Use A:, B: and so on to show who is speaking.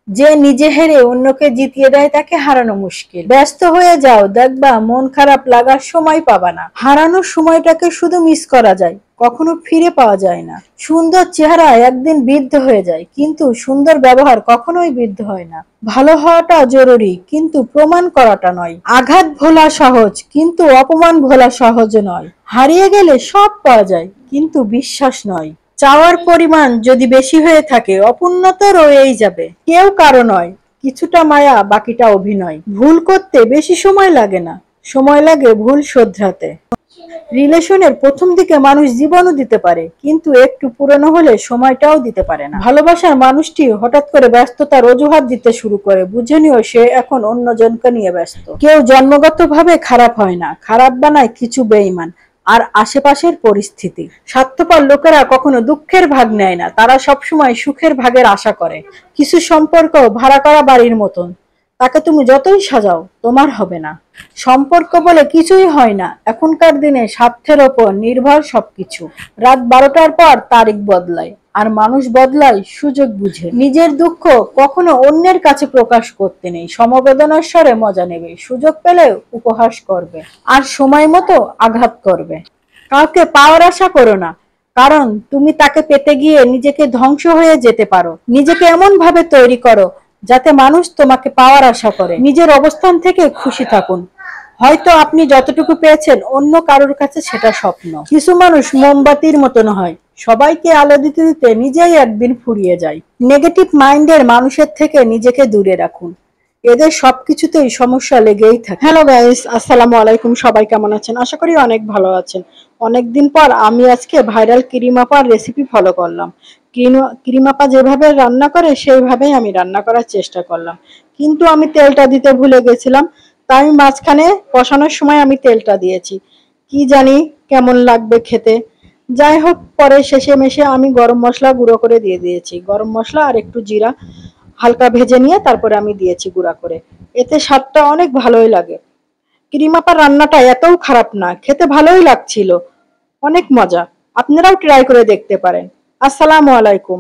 A: যে নিজে হেরে অন্যকে জিতিয়ে দেয় তাকে হারানো মুশকিল। ব্যস্ত হয়ে যাও, দেখবা মন খারাপ লাগার সময় পাবা না। হারানোর সময়টাকে শুধু মিস করা যায়, কখনো ফিরে পাওয়া যায় না। সুন্দর চেহারা একদিন বৃদ্ধ হয়ে যায়, কিন্তু সুন্দর ব্যবহার কখনোই বৃদ্ধ হয় না। ভালো হওয়াটা জরুরি, কিন্তু প্রমাণ করাটা নয়। আঘাত ভোলা সহজ, কিন্তু অপমান ভোলা সহজ নয়। হারিয়ে গেলে সব পাওয়া যায়, কিন্তু বিশ্বাস নয়। চাওয়ার পরিমাণ যদি বেশি হয়ে থাকে, অপূর্ণতা রয়েই যাবে। কেউ কারো নয়, কিছুটা মায়া, বাকিটা অভিনয়। ভুল করতে বেশি সময় লাগে না, সময় লাগে ভুল শোধরাতে। রিলেশনের প্রথম দিকে মানুষ জীবনও দিতে পারে, কিন্তু একটু পুরনো হলে সময়টাও দিতে পারে না। ভালোবাসার মানুষটি হঠাৎ করে ব্যস্ততার অজুহাত দিতে শুরু করে, বুঝে নিও সে এখন অন্যজনকে নিয়ে ব্যস্ত। কেউ জন্মগতভাবে খারাপ হয় না, খারাপ বানায় কিছু বেঈমান আর আশেপাশের পরিস্থিতি। স্বার্থপর লোকেরা কখনো দুঃখের ভাগ নেয় না, তারা সবসময় সুখের ভাগের আশা করে। কিছু সম্পর্ক ভাড়া করা বাড়ির মতন, তাকে তুমি যতই সাজাও তোমার হবে না। সম্পর্ক বলে কিছুই হয় না, এখনকার দিনে স্বার্থের ওপর নির্ভর সবকিছু। রাত 12টার পর তারিখ বদলায়, আর মানুষ বদলায় সুযোগ বুঝে। নিজের দুঃখ কখনো অন্যের কাছে প্রকাশ করতে নেই, সমবেদনার স্বরে মজা নেবে, সুযোগ পেলে উপহাস করবে, আর সময় মতো আঘাত করবে। কাউকে পাওয়ার আশা করো না, কারণ তুমি তাকে পেতে গিয়ে নিজেকে ধ্বংস হয়ে যেতে পারো। নিজেকে এমন ভাবে তৈরি করো যাতে মানুষ তোমাকে পাওয়ার আশা করে। নিজের অবস্থান থেকে খুশি থাকুন, হয়তো আপনি যতটুকু পেয়েছেন অন্য কারোর কাছে সেটা স্বপ্ন। কিছু মানুষ মোমবাতির মতন হয়, সবাইকে আলো দিতে দিতে নিজেই একদিন ফুরিয়ে যায়। নেগেটিভ মাইন্ডের মানুষের থেকে নিজেকে দূরে রাখুন, এদের সবকিছুতেই সমস্যা লেগেই থাকে। হ্যালো গাইস, আসসালামু আলাইকুম। সবাই কেমন আছেন? আশা করি অনেক ভালো আছেন। অনেকদিন পর আমি আজকে ভাইরাল কিরিমাপার রেসিপি ফলো করলাম। কিরিমাপা যেভাবে রান্না করে সেইভাবেই আমি রান্না করার চেষ্টা করলাম, কিন্তু আমি তেলটা দিতে ভুলে গেছিলাম। তাই আমি মাঝখানে কষানোর সময় আমি তেলটা দিয়েছি, কি জানি কেমন লাগবে খেতে। যাই হোক, পরে শেষে মেশে আমি গরম মশলা গুঁড়ো করে দিয়ে দিয়েছি, গরম মশলা আর একটু জিরা হালকা ভেজে নিয়ে তারপরে আমি দিয়েছি গুঁড়া করে। এতে স্বাদটা অনেক ভালোই লাগে। কিরিমাপার রান্নাটা এতও খারাপ না, খেতে ভালোই লাগছিল, অনেক মজা। আপনারাও ট্রাই করে দেখতে পারেন। আসসালামু আলাইকুম।